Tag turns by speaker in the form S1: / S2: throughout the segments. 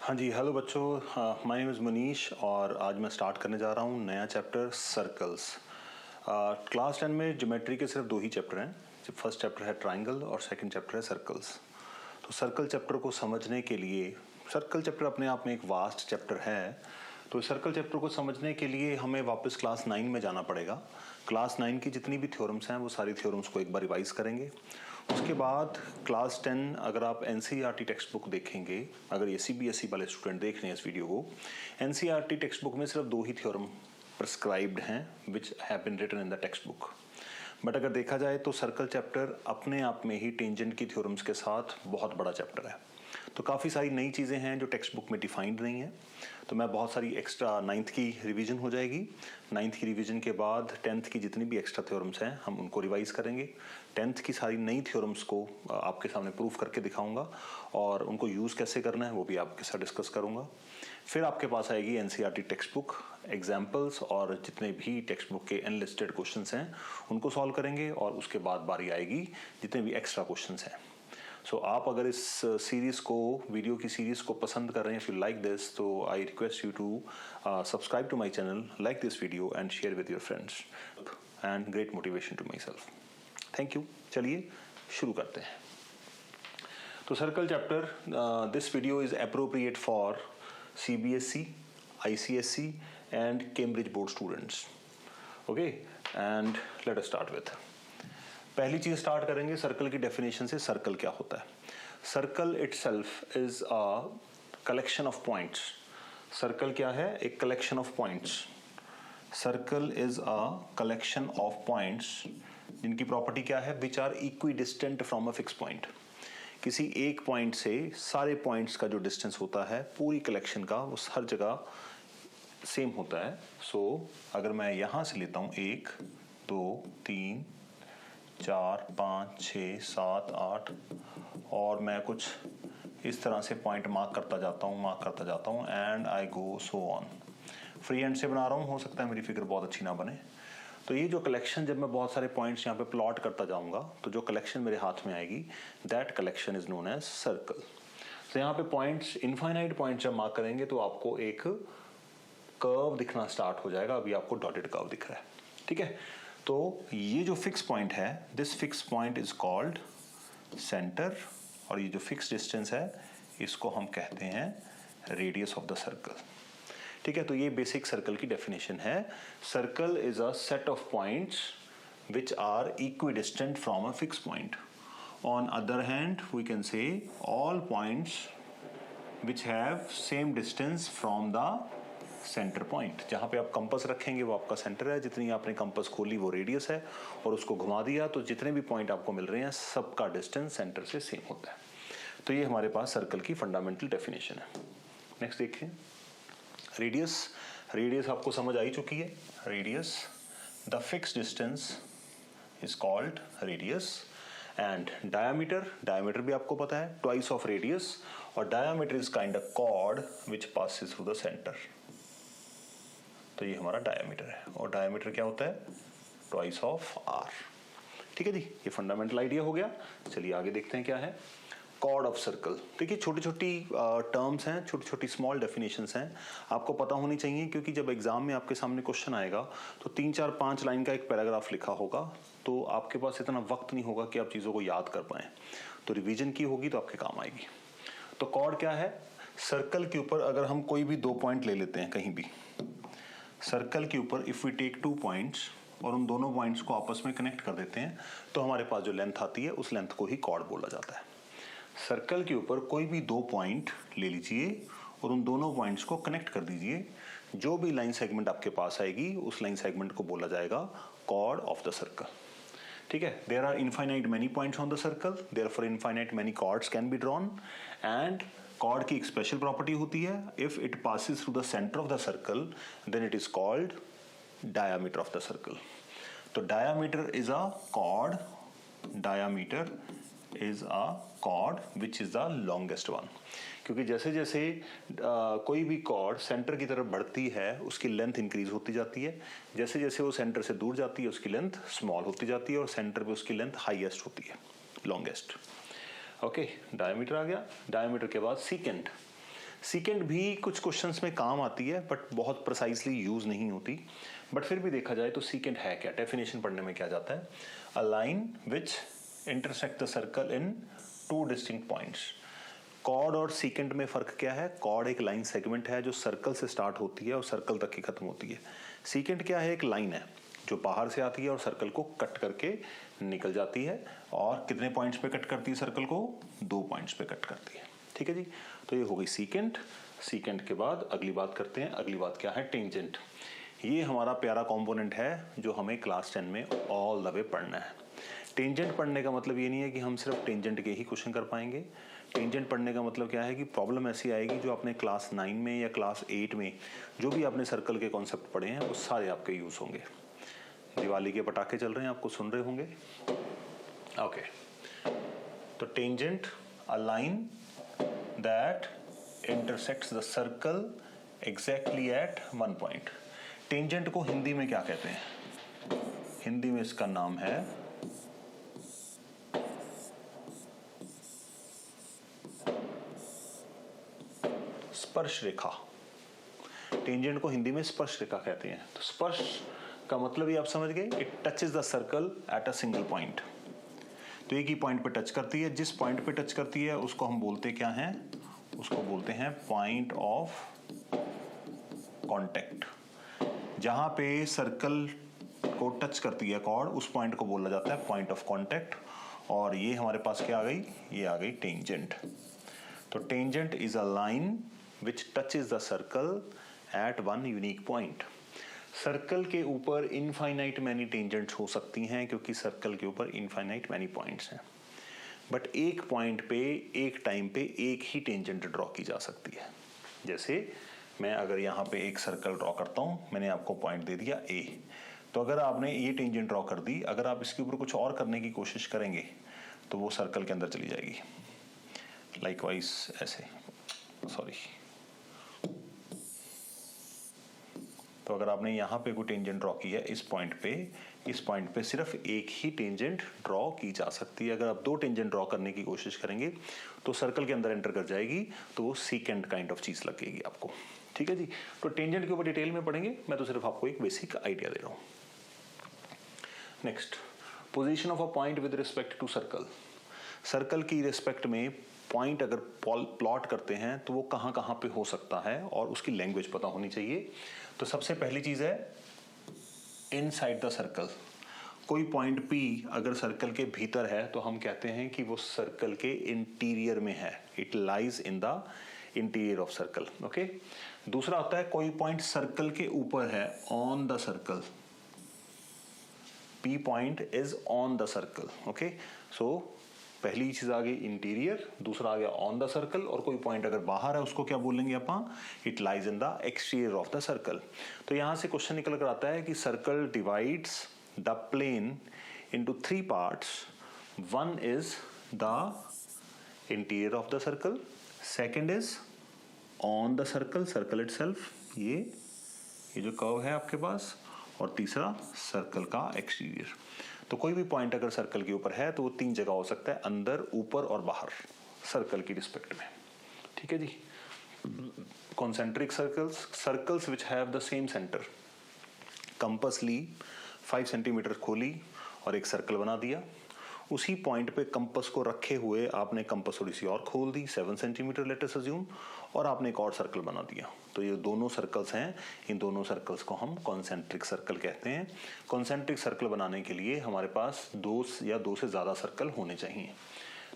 S1: हाँ जी, हेलो बच्चों, my name is Manish और आज मैं स्टार्ट करने जा रहा हूँ नया चैप्टर सर्कल्स। क्लास 10 में ज्योमेट्री के सिर्फ दो ही चैप्टर हैं। फर्स्ट चैप्टर है ट्राइंगल और सेकंड चैप्टर है सर्कल्स। तो सर्कल चैप्टर को समझने के लिए, सर्कल चैप्टर अपने आप में एक वास्ट चैप्टर है, तो सर्कल चैप्टर को समझने के लिए हमें वापस क्लास 9 में जाना पड़ेगा। क्लास 9 की जितनी भी थ्योरम्स हैं वो सारी थ्योरम्स को एक बार रिवाइज करेंगे। उसके बाद क्लास 10 अगर आप एनसीईआरटी टेक्स्ट बुक देखेंगे, अगर ये सीबीएसई वाले स्टूडेंट देख रहे हैं इस वीडियो को, एनसीईआरटी टेक्स्ट बुक में सिर्फ दो ही थ्योरम प्रिस्क्राइब्ड हैं which have been written in the text book. But अगर देखा जाए तो सर्कल चैप्टर अपने आप में ही टेंजेंट की थ्योरम्स के साथ बहुत बड़ा चैप्टर है। तो काफ़ी सारी नई चीज़ें हैं जो टेक्स्ट बुक में डिफाइंड नहीं है। तो मैं बहुत सारी एक्स्ट्रा 9th की रिवीजन हो जाएगी। 9th की रिवीजन के बाद 10th की जितनी भी एक्स्ट्रा थ्योरम्स हैं हम उनको रिवाइज करेंगे। 10th की सारी नई थ्योरम्स को आपके सामने प्रूफ करके दिखाऊंगा और उनको यूज़ कैसे करना है वो भी आपके साथ डिस्कस करूंगा। फिर आपके पास आएगी एनसीईआरटी टेक्स्ट बुक, एग्जाम्पल्स और जितने भी टेक्स्ट बुक के अनलिस्टेड क्वेश्चंस हैं उनको सॉल्व करेंगे और उसके बाद बारी आएगी जितने भी एक्स्ट्रा क्वेश्चंस हैं। सो आप अगर इस सीरीज़ को, वीडियो की सीरीज़ को पसंद कर रहे हैं, इफ़ यू लाइक दिस, तो I request you to subscribe to my channel, like this video and share with your friends and great motivation to myself. Thank you. चलिए शुरू करते हैं। तो circle chapter, this video is appropriate for CBSE, ICSE and Cambridge board students. Okay, and let us start with. पहली चीज start करेंगे circle की definition से। सर्कल क्या होता है? Circle itself is a collection of points. Circle क्या है? एक collection of points. Circle is a collection of points जिनकी प्रॉपर्टी क्या है? Which are equidistant from a fix point. किसी एक पॉइंट से सारे पॉइंट्स का जो डिस्टेंस होता है पूरी कलेक्शन का, वो हर जगह सेम होता है। सो अगर मैं यहां से लेता हूं 1 2 3 4 5 6 7 8 और मैं कुछ इस तरह से पॉइंट मार्क करता जाता हूं and I go so on. Free hand से बना रहा हूं, हो सकता है मेरी फिगर बहुत अच्छी ना बने। तो ये जो कलेक्शन, जब मैं बहुत सारे पॉइंट्स यहाँ पे प्लॉट करता जाऊंगा तो जो कलेक्शन मेरे हाथ में आएगी, that collection is known as circle. तो यहाँ पे पॉइंट्स, इनफाइनाइट पॉइंट्स जब मार्क करेंगे तो आपको एक कर्व दिखना स्टार्ट हो जाएगा। अभी आपको डॉटेड कर्व दिख रहा है, ठीक है। तो ये जो फिक्स पॉइंट है, this fix point is called centre, और ये जो फिक्स डिस्टेंस है इसको हम कहते हैं रेडियस ऑफ द सर्कल, ठीक है। तो ये बेसिक सर्कल की डेफिनेशन है। Circle is a set of points which are equidistant from a fix point. On other hand we can say all points which have same distance from the center point. जहां पे आप compass रखेंगे वो आपका centre है, जितनी आपने compass खोली वो रेडियस है, और उसको घुमा दिया तो जितने भी पॉइंट आपको मिल रहे हैं सबका डिस्टेंस सेंटर से सेम होता है। तो ये हमारे पास सर्कल की फंडामेंटल डेफिनेशन है। नेक्स्ट देखिए, रेडियस। रेडियस आपको समझ आई चुकी है। Radius, the fix distance is called radius. And diameter, diameter भी आपको पता है, ट्वाइस ऑफ रेडियस, और diameter is kind of chord which passes through the centre. तो ये हमारा डायामीटर है, और डायामीटर क्या होता है? ट्वाइस ऑफ आर, ठीक है जी। ये फंडामेंटल आइडिया हो गया। चलिए आगे देखते हैं क्या है कॉर्ड ऑफ सर्कल। देखिए छोटी छोटी टर्म्स हैं, छोटी छोटी स्मॉल डेफिनेशंस हैं, आपको पता होनी चाहिए, क्योंकि जब एग्जाम में आपके सामने क्वेश्चन आएगा तो 3 4 5 लाइन का एक पैराग्राफ लिखा होगा, तो आपके पास इतना वक्त नहीं होगा कि आप चीज़ों को याद कर पाएं। तो रिवीजन की होगी तो आपके काम आएगी। तो कॉर्ड क्या है? सर्कल के ऊपर अगर हम कोई भी 2 पॉइंट ले लेते हैं कहीं भी, सर्कल के ऊपर इफ वी टेक 2 पॉइंट्स और उन दोनों पॉइंट्स को आपस में कनेक्ट कर देते हैं, तो हमारे पास जो लेंथ आती है उस लेंथ को ही कॉर्ड बोला जाता है। सर्कल के ऊपर कोई भी 2 पॉइंट ले लीजिए और उन दोनों पॉइंट्स को कनेक्ट कर दीजिए। जो भी लाइन सेगमेंट आपके पास आएगी उस लाइन सेगमेंट को बोला जाएगा कॉर्ड ऑफ द सर्कल, ठीक है। There are infinite many points on the circle, therefore infinite many chords can be drawn. And chord की एक स्पेशल प्रॉपर्टी होती है, if it passes through the centre of the circle then it is called diameter of the circle. तो diameter is a chord, diameter is a chord which is the longest one. क्योंकि जैसे जैसे कोई भी cord centre की तरफ बढ़ती है उसकी लेंथ इंक्रीज होती जाती है, जैसे जैसे वो सेंटर से दूर जाती है उसकी लेंथ स्मॉल होती जाती है, और सेंटर पे उसकी लेंथ हाईएस्ट होती है, लॉन्गेस्ट। ओके, डायमीटर आ गया। डायमीटर के बाद सीकेंट। सीकेंट भी कुछ क्वेश्चंस में काम आती है बट बहुत प्रिसाइजली यूज नहीं होती, बट फिर भी देखा जाए तो सीकेंट है क्या, डेफिनेशन पढ़ने में क्या जाता है, a line which intersect the circle in two distinct points. Chord और सीकेंट में फ़र्क क्या है? कॉर्ड एक लाइन सेगमेंट है जो सर्कल से स्टार्ट होती है और सर्कल तक ही खत्म होती है। सीकेंट क्या है? एक लाइन है जो बाहर से आती है और सर्कल को कट करके निकल जाती है। और कितने पॉइंट्स पे कट करती है सर्कल को? 2 पॉइंट्स पे कट करती है। ठीक है जी, तो ये हो गई सीकेंट। सीकेंट के बाद अगली बात करते हैं। अगली बात क्या है? टेंजेंट। ये हमारा प्यारा कॉम्पोनेंट है जो हमें क्लास 10 में ऑल द वे पढ़ना है। टेंजेंट पढ़ने का मतलब ये नहीं है कि हम सिर्फ टेंजेंट के ही क्वेश्चन कर पाएंगे। टेंजेंट पढ़ने का मतलब क्या है कि प्रॉब्लम ऐसी आएगी जो आपने क्लास 9 में या क्लास 8 में जो भी आपने सर्कल के कॉन्सेप्ट पढ़े हैं वो सारे आपके यूज़ होंगे। दिवाली के पटाखे चल रहे हैं, आपको सुन रहे होंगे। ओके, तो tangent, a line that intersects the circle exactly at 1 point. Tangent को हिंदी में क्या कहते हैं? हिंदी में इसका नाम है स्पर्श रेखा। टेंजेंट को हिंदी में स्पर्श रेखा कहते हैं। तो स्पर्श का मतलब ही आप समझ गए, it touches the circle at a single point. तो एक ही पॉइंट पे टच करती है। जिस पॉइंट पे टच करती है उसको हम बोलते क्या हैं? उसको बोलते हैं पॉइंट ऑफ कांटेक्ट। जहां पे सर्कल को टच करती है कॉर्ड, उस पॉइंट को बोला जाता है पॉइंट ऑफ कांटेक्ट। और ये हमारे पास क्या आ गई? ये आ गई टेंजेंट। तो tangent is a line which touches the circle at one unique point। Circle के ऊपर इनफाइनाइट मैनी टेंजेंट्स हो सकती हैं क्योंकि सर्कल के ऊपर इनफाइनाइट मैनी पॉइंट्स हैं, बट एक पॉइंट पे एक टाइम पे एक ही टेंजेंट ड्रॉ की जा सकती है। जैसे मैं अगर यहाँ पे एक सर्कल ड्रॉ करता हूँ, मैंने आपको पॉइंट दे दिया ए, तो अगर आपने ये टेंजेंट ड्रॉ कर दी, अगर आप इसके ऊपर कुछ और करने की कोशिश करेंगे तो वो सर्कल के अंदर चली जाएगी। लाइकवाइज ऐसे, सॉरी। तो अगर आपने यहाँ पे कोई टेंजेंट ड्रॉ की है इस पॉइंट पे सिर्फ एक ही टेंजेंट ड्रॉ की जा सकती है। अगर आप 2 टेंजेंट ड्रॉ करने की कोशिश करेंगे तो सर्कल के अंदर एंटर कर जाएगी, तो वो सीकेंट काइंड ऑफ चीज लगेगी आपको। ठीक है जी, तो टेंजेंट के ऊपर डिटेल में पढ़ेंगे, मैं तो सिर्फ आपको एक बेसिक आइडिया दे रहा हूँ। Next, position of a point with respect to circle. Circle की रिस्पेक्ट में पॉइंट अगर प्लॉट करते हैं तो वो कहाँ कहाँ पे हो सकता है और उसकी लैंग्वेज पता होनी चाहिए। तो सबसे पहली चीज है इनसाइड द सर्कल। कोई पॉइंट P अगर सर्कल के भीतर है तो हम कहते हैं कि वो सर्कल के इंटीरियर में है, it lies in the interior of circle. Okay, दूसरा होता है कोई पॉइंट सर्कल के ऊपर है, on the circle. P point is on the circle. Okay, so पहली चीज आ गई इंटीरियर, दूसरा आ गया ऑन द सर्कल, और कोई पॉइंट अगर बाहर है उसको क्या बोलेंगे अपन? It lies in the exterior of the circle. तो यहां से क्वेश्चन निकल कर आता है कि circle divides the plane into 3 parts. One is the interior of the circle, second is on the circle, circle itself, ये जो कर्व है आपके पास, और तीसरा सर्कल का एक्सटीरियर। तो कोई भी पॉइंट अगर सर्कल के ऊपर है तो वो 3 जगह हो सकता है, अंदर, ऊपर और बाहर, सर्कल की रिस्पेक्ट में। ठीक है जी। Concentric circles which have the same centre. Compass ली, 5 सेंटीमीटर खोली और एक सर्कल बना दिया। उसी पॉइंट पे कंपास को रखे हुए आपने कंपास थोड़ी सी और खोल दी, 7 सेंटीमीटर लेट अस अज्यूम, और आपने एक और सर्कल बना दिया। तो ये दोनों सर्कल्स हैं, इन दोनों सर्कल्स को हम कॉन्सेंट्रिक सर्कल कहते हैं। कॉन्सेंट्रिक सर्कल बनाने के लिए हमारे पास 2 या 2 से ज़्यादा सर्कल होने चाहिए।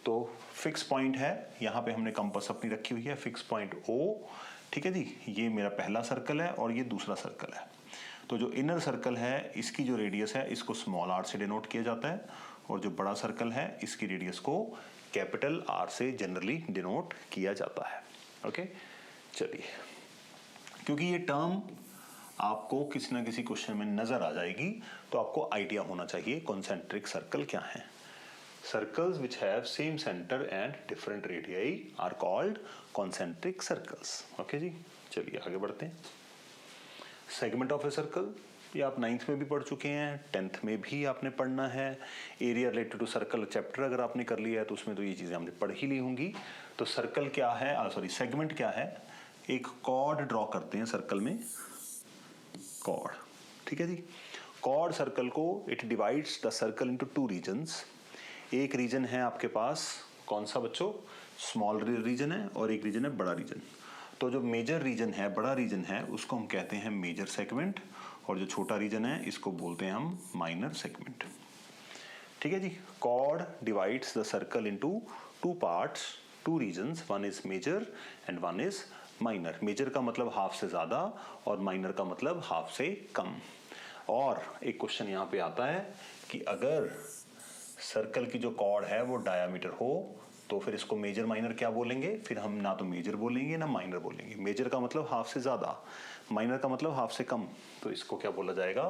S1: तो फिक्स पॉइंट है, यहाँ पे हमने कंपास अपनी रखी हुई है, फिक्स पॉइंट O। ठीक है जी, ये मेरा पहला सर्कल है और ये दूसरा सर्कल है। तो जो इनर सर्कल है इसकी जो रेडियस है इसको स्मॉल r से डिनोट किया जाता है, और जो बड़ा सर्कल है इसकी रेडियस को कैपिटल R से जनरली डिनोट किया जाता है। ओके, चलिए, क्योंकि ये टर्म आपको किसी ना किसी क्वेश्चन में नजर आ जाएगी तो आपको आइडिया होना चाहिए कॉन्सेंट्रिक सर्कल क्या है। Circles which have same centre and different radii are called concentric circles. Okay जी, चलिए आगे बढ़ते हैं। सेगमेंट ऑफ ए सर्कल, ये आप 9th में भी पढ़ चुके हैं, 10th में भी आपने पढ़ना है। Area related to circle chapter अगर आपने कर लिया है तो उसमें तो ये चीज़ें हमने पढ़ ही ली होंगी। तो सर्कल क्या है, सॉरी सेगमेंट क्या है? एक कॉर्ड ड्रॉ करते हैं सर्कल में, कॉर्ड, ठीक है जी। कॉर्ड सर्कल को it divides the circle into two reasons. एक रीजन है आपके पास कौन सा बच्चों, स्मॉल रीजन है, और एक रीजन है बड़ा रीजन। तो जो मेजर रीजन है, बड़ा रीजन है, उसको हम कहते हैं मेजर सेगमेंट, और जो छोटा रीजन है इसको बोलते हैं हम माइनर सेगमेंट, ठीक है जी। Chord divides the circle into two parts, two regions, one is major and one is minor. Major का मतलब हाफ से ज्यादा और माइनर का मतलब हाफ से कम। और एक क्वेश्चन यहाँ पे आता है कि अगर सर्कल की जो कॉर्ड है वो डायामीटर हो तो फिर इसको मेजर माइनर क्या बोलेंगे, फिर हम ना तो मेजर बोलेंगे ना माइनर बोलेंगे। मेजर का मतलब हाफ से ज्यादा, माइनर का मतलब हाफ से कम, तो इसको क्या बोला जाएगा,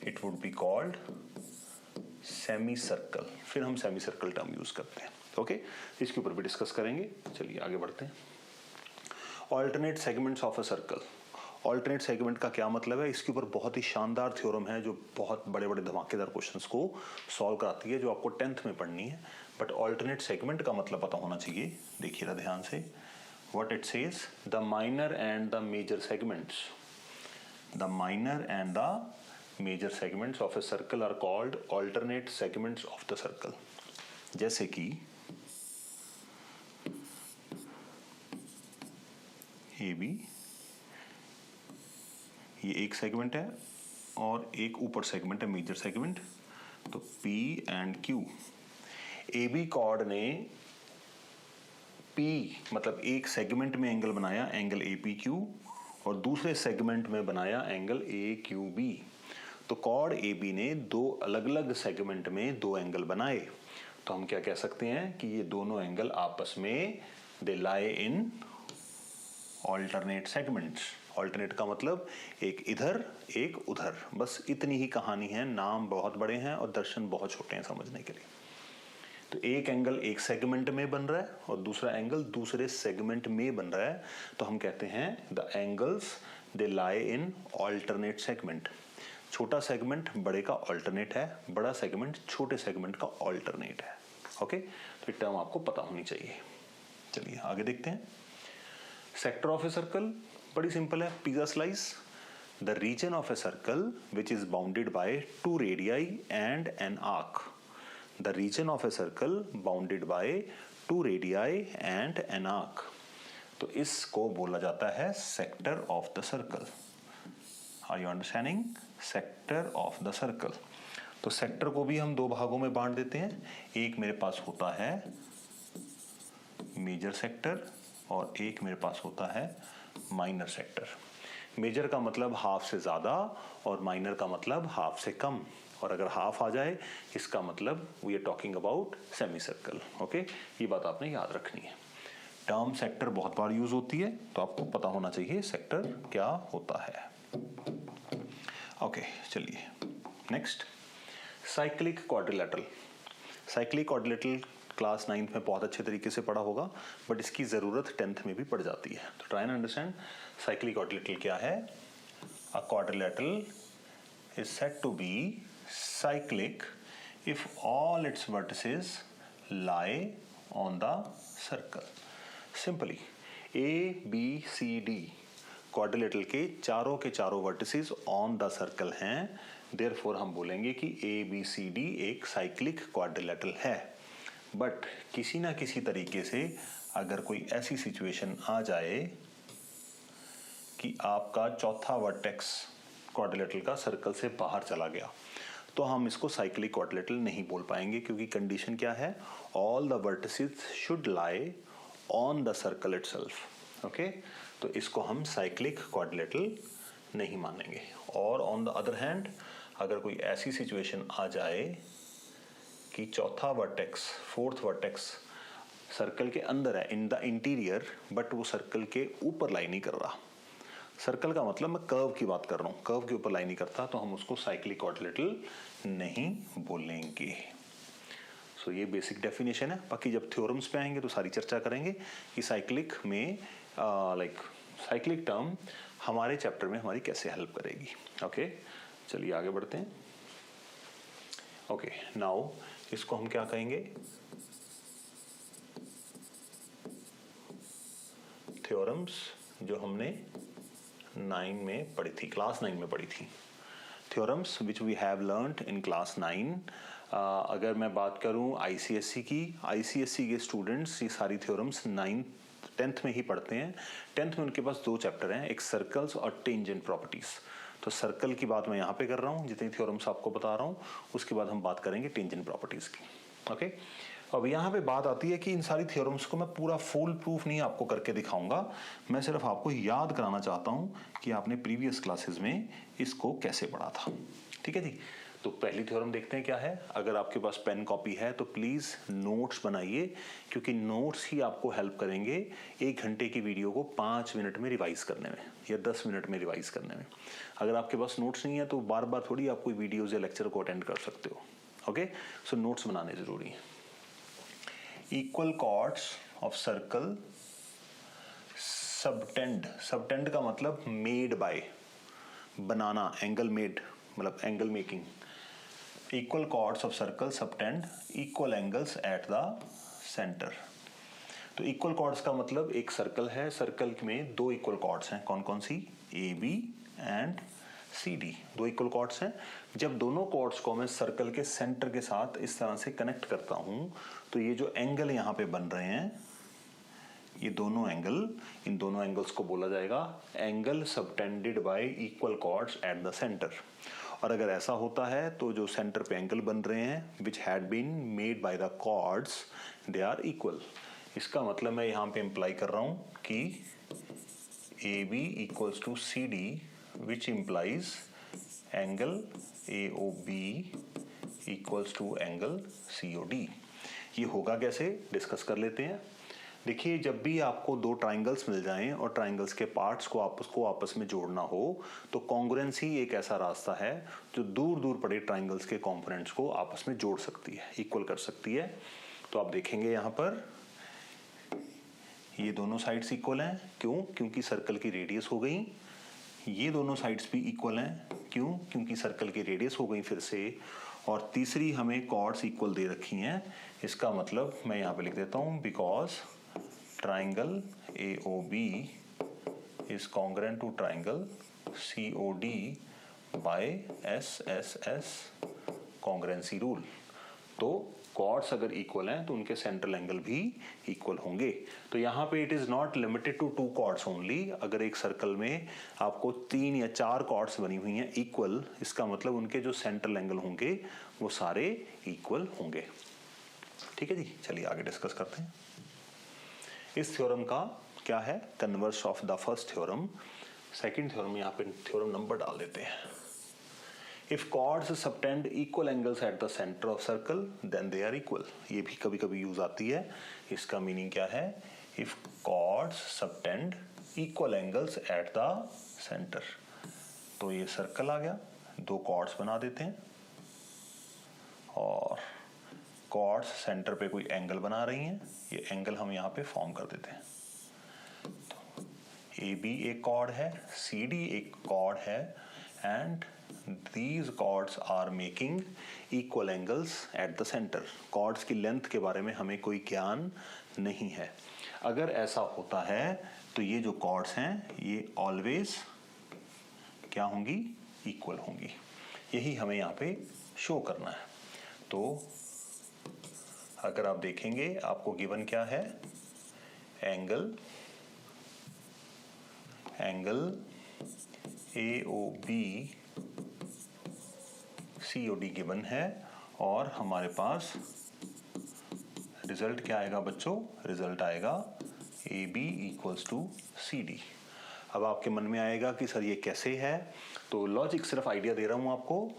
S1: it would be called semi circle. फिर हम सेमी सर्कल टर्म यूज करते हैं, ओके। इसके ऊपर भी डिस्कस करेंगे। चलिए आगे बढ़ते हैं। Alternate segments of a circle. Alternate segment का क्या मतलब है, इसके ऊपर बहुत ही शानदार थ्योरम है जो बहुत बड़े बड़े धमाकेदार क्वेश्चंस को सॉल्व कराती है, जो आपको 10th में पढ़नी है। बट ऑल्टरनेट सेगमेंट का मतलब पता होना चाहिए। देखिएगा ध्यान से, what it says, the minor and the major segments, the minor and the major segments of a circle are called alternate segments of the circle. जैसे कि ए बी, ये एक सेगमेंट है और एक ऊपर सेगमेंट है मेजर सेगमेंट, तो P and Q। A B chord ने P मतलब एक सेगमेंट में एंगल बनाया, एंगल APQ, और दूसरे सेगमेंट में बनाया एंगल AQB। तो कॉर्ड AB ने दो अलग अलग सेगमेंट में दो एंगल बनाए, तो हम क्या कह सकते हैं कि ये दोनों एंगल आपस में दे लाई इन ऑल्टरनेट सेगमेंट्स। ऑल्टरनेट का मतलब एक इधर एक उधर, बस इतनी ही कहानी है। नाम बहुत बड़े हैं और दर्शन बहुत छोटे हैं समझने के लिए। तो एक एंगल एक सेगमेंट में बन रहा है और दूसरा एंगल दूसरे सेगमेंट में बन रहा है, तो हम कहते हैं the angles they lie in alternate segment. छोटा सेगमेंट बड़े का ऑल्टरनेट है, बड़ा सेगमेंट छोटे सेगमेंट का ऑल्टरनेट है, ओके। तो ये टर्म आपको पता होनी चाहिए। चलिए आगे देखते हैं। सेक्टर ऑफ ए सर्कल बड़ी सिंपल है, pizza slice. The region of a circle which is bounded by two radii and an arc. The region of a circle bounded by two radii and an arc. तो इसको बोला जाता है sector of the circle. Are you understanding? Sector of the circle. तो sector को भी हम दो भागों में बांट देते हैं। एक मेरे पास होता है मेजर सेक्टर और एक मेरे पास होता है माइनर सेक्टर। मेजर का मतलब हाफ से ज्यादा और माइनर का मतलब हाफ से कम, और अगर हाफ आ जाए इसका मतलब we are talking about semicircle, okay. ये बात आपने याद रखनी है। टर्म सेक्टर बहुत बार यूज होती है, तो आपको पता होना चाहिए सेक्टर क्या होता है, ओके। चलिए next, cyclic quadrilateral. Cyclic quadrilateral class 9th में बहुत अच्छे तरीके से पढ़ा होगा, बट इसकी ज़रूरत 10th में भी पड़ जाती है। तो try and understand cyclic quadrilateral क्या है। A quadrilateral is said to be cyclic if all its vertices lie on the circle. Simply ABCD quadrilateral के चारों वर्टिसेस ऑन द सर्कल हैं, देयरफॉर हम बोलेंगे कि ABCD एक साइक्लिक क्वाड्रिलेटरल है। बट किसी ना किसी तरीके से अगर कोई ऐसी सिचुएशन आ जाए कि आपका चौथा वर्टेक्स क्वाड्रिलेटरल का सर्कल से बाहर चला गया, तो हम इसको साइक्लिक क्वाड्रिलेटरल नहीं बोल पाएंगे, क्योंकि कंडीशन क्या है, all the vertices should lie on the circle itself, okay. तो इसको हम साइक्लिक क्वाड्रिलेटरल नहीं मानेंगे। और ऑन द अदर हैंड अगर कोई ऐसी सिचुएशन आ जाए कि चौथा वर्टेक्स, फोर्थ वर्टेक्स सर्कल के अंदर है, इन द इंटीरियर, बट वो सर्कल के ऊपर लाई नहीं कर रहा। सर्कल का मतलब मैं कर्व की बात कर रहा हूँ, कर्व के ऊपर लाई नहीं करता, तो हम उसको साइक्लिक क्वाड्रिलेटरल नहीं बोलेंगे। सो ये बेसिक डेफिनेशन है। बाकी जब थ्योरम्स पे आएंगे तो सारी चर्चा करेंगे कि साइक्लिक में साइक्लिक टर्म हमारे चैप्टर में हमारी कैसे हेल्प करेगी, ओके। चलिए आगे बढ़ते हैं। ओके, नाउ इसको हम क्या कहेंगे, थ्योरम्स जो हमने 9 में पढ़ी थी, क्लास 9 में पढ़ी थी। Theorems which we have learned in class 9। अगर मैं बात करूं आईसीएसई की, आईसीएसई के स्टूडेंट्स ये सारी थ्योरम्स 10th में ही पढ़ते हैं। 10th में उनके पास 2 चैप्टर हैं, एक सर्कल्स और टेंजेंट प्रॉपर्टीज। तो सर्कल की बात मैं यहाँ पे कर रहा हूँ, जितनी थ्योरम्स आपको बता रहा हूँ, उसके बाद हम बात करेंगे टेंजेंट प्रॉपर्टीज की। ओके, अब यहाँ पे बात आती है कि इन सारी थ्योरम्स को मैं पूरा फुल प्रूफ नहीं आपको करके दिखाऊंगा, मैं सिर्फ आपको याद कराना चाहता हूँ कि आपने प्रीवियस क्लासेस में इसको कैसे पढ़ा था। ठीक है जी, तो पहली थ्योरम देखते हैं क्या है। अगर आपके पास पेन कॉपी है तो प्लीज़ नोट्स बनाइए, क्योंकि नोट्स ही आपको हेल्प करेंगे 1 घंटे की वीडियो को 5 मिनट में रिवाइज करने में या 10 मिनट में रिवाइज करने में। अगर आपके पास नोट्स नहीं है तो बार बार थोड़ी आप कोई वीडियोज़ या लेक्चर को अटेंड कर सकते हो। ओके, सो नोट्स बनाने ज़रूरी है। Equal chords of circle subtend, subtend का मतलब मेड बाय, बनाना, एंगल मेड मतलब angle making. Equal chords of circle subtend equal angles at the centre. तो इक्वल कॉर्ड्स का मतलब एक सर्कल है, सर्कल में 2 इक्वल कॉर्ड्स हैं, कौन कौन सी, A B and C D, 2 equal chords हैं। जब दोनों कॉर्ड्स को मैं सर्कल के सेंटर के साथ इस तरह से कनेक्ट करता हूं तो ये जो एंगल यहाँ पे बन रहे हैं, ये दोनों एंगल, इन दोनों एंगल्स को बोला जाएगा angle subtended by equal chords at the center. और अगर ऐसा होता है तो जो सेंटर पे एंगल बन रहे हैं which had been made by the chords they are equal. इसका मतलब मैं यहाँ पे इम्प्लाई कर रहा हूँ कि A B equals to C D which implies angle A O B equals to angle C O D. ये होगा कैसे, डिस्कस कर लेते हैं। देखिए, जब भी आपको 2 ट्राइंगल्स मिल जाएं और ट्राइंगल्स के पार्ट्स को आपस में जोड़ना हो तो कॉन्ग्रुएंसी एक ऐसा रास्ता है जो दूर दूर पड़े ट्राइंगल्स के कंपोनेंट्स को आपस में जोड़ सकती है, इक्वल कर सकती है। तो आप देखेंगे यहाँ पर ये दोनों साइड्स इक्वल हैं, क्यों, क्योंकि सर्कल की रेडियस हो गई। ये दोनों साइड्स भी इक्वल हैं, क्यों, क्योंकि सर्कल की रेडियस हो गई फिर से। और तीसरी हमें कॉर्ड्स इक्वल दे रखी हैं। इसका मतलब मैं यहाँ पे लिख देता हूँ because triangle AOB is congruent to triangle COD by SSS congruency rule। तो कॉर्ड्स अगर इक्वल हैं तो उनके सेंट्रल एंगल भी इक्वल होंगे। तो यहाँ पे it is not limited to 2 chords only. अगर एक सर्कल में आपको 3 या 4 कॉर्ड्स बनी हुई हैं इक्वल, इसका मतलब उनके जो सेंट्रल एंगल होंगे वो सारे इक्वल होंगे। ठीक है जी, चलिए आगे डिस्कस करते हैं। इस थ्योरम का क्या है, converse of the first theorem. Second theorem यहाँ पे थ्योरम नंबर डाल देते हैं। If chords subtend equal angles at the centre of circle then they are equal. ये भी कभी कभी यूज आती है। इसका मीनिंग क्या है, if chords subtend equal angles at the centre. तो ये सर्कल आ गया, 2 कॉर्ड्स बना देते हैं और कॉर्ड्स सेंटर पे कोई एंगल बना रही हैं, ये एंगल हम यहाँ पे फॉर्म कर देते हैं। तो ए बी एक कॉर्ड है, सी डी एक कॉर्ड है and these chords are making equal angles at the center। Chords की लेंथ के बारे में हमें कोई ज्ञान नहीं है। अगर ऐसा होता है तो ये जो कॉर्ड्स हैं ये ऑलवेज क्या होंगी, इक्वल होंगी। यही हमें यहाँ पे शो करना है। तो अगर आप देखेंगे आपको गिवन क्या है, एंगल AOB COD गिवन है और हमारे पास रिजल्ट क्या आएगा बच्चों, रिजल्ट आएगा AB इक्वल्स टू CD। अब आपके मन में आएगा कि सर ये कैसे है, तो लॉजिक सिर्फ आइडिया दे रहा हूं आपको।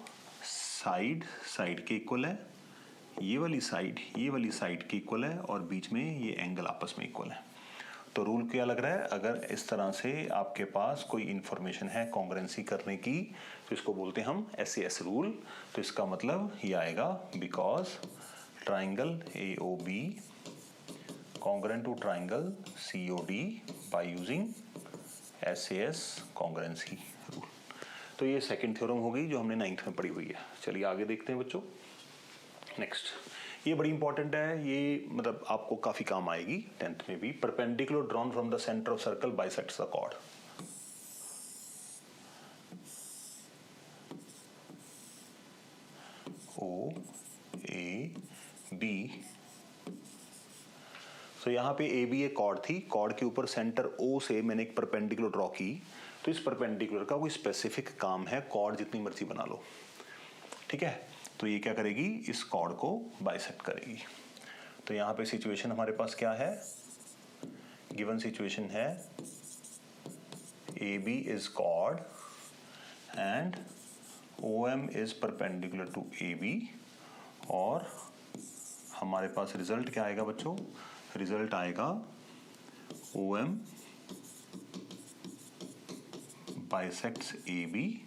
S1: साइड के इक्वल है, ये वाली साइड के इक्वल है और बीच में ये एंगल आपस में इक्वल है। तो रूल क्या लग रहा है, अगर इस तरह से आपके पास कोई इंफॉर्मेशन है कॉन्ग्रुएंसी करने की तो इसको बोलते हैं हम SAS रूल। तो इसका मतलब ये आएगा because triangle AOB congruent to triangle COD by using SAS congruency rule. तो ये सेकंड थ्योरम हो गई जो हमने 9th में पढ़ी हुई है। चलिए आगे देखते हैं बच्चों। नेक्स्ट ये बड़ी इंपॉर्टेंट है, ये मतलब आपको काफी काम आएगी 10th में भी। Perpendicular drawn from the centre of circle bisects the chord. O A B, तो यहाँ पे ए बी एक कॉर्ड थी, कॉर्ड के ऊपर सेंटर ओ से मैंने एक परपेंडिकुलर ड्रॉ की, तो इस परपेंडिकुलर का कोई स्पेसिफिक काम है, कॉर्ड जितनी मर्जी बना लो, ठीक है। तो ये क्या करेगी, इस कॉर्ड को बाइसेक्ट करेगी। तो यहाँ पे सिचुएशन हमारे पास क्या है, गिवन सिचुएशन है A B is chord and O M is perpendicular to A B, और हमारे पास रिजल्ट क्या आएगा बच्चों, रिजल्ट आएगा O M bisects A B,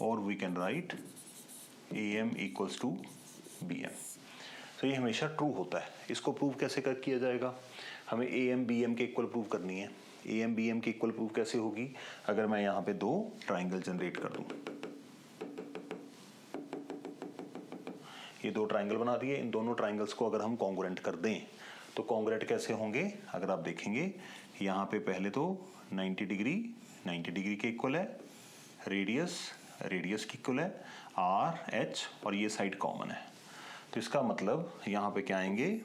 S1: और we can write A M equals to B M. तो ये हमेशा ट्रू होता है। इसको प्रूव कैसे किया जाएगा, हमें ए एम बी एम के इक्वल प्रूव करनी है। ए एम बी एम के इक्वल प्रूव कैसे होगी, अगर मैं यहाँ पे दो ट्राइंगल जनरेट कर दूं, ये दो ट्राइंगल बना दिए, इन दोनों ट्राइंगल्स को अगर हम कॉन्ग्रुएंट कर दें तो कॉन्ग्रुएंट कैसे होंगे, अगर आप देखेंगे यहाँ पे पहले तो 90 डिग्री के इक्वल है, रेडियस की इक्वल है, आर एच, और ये साइड कॉमन है। तो इसका मतलब यहाँ पे क्या आएंगे,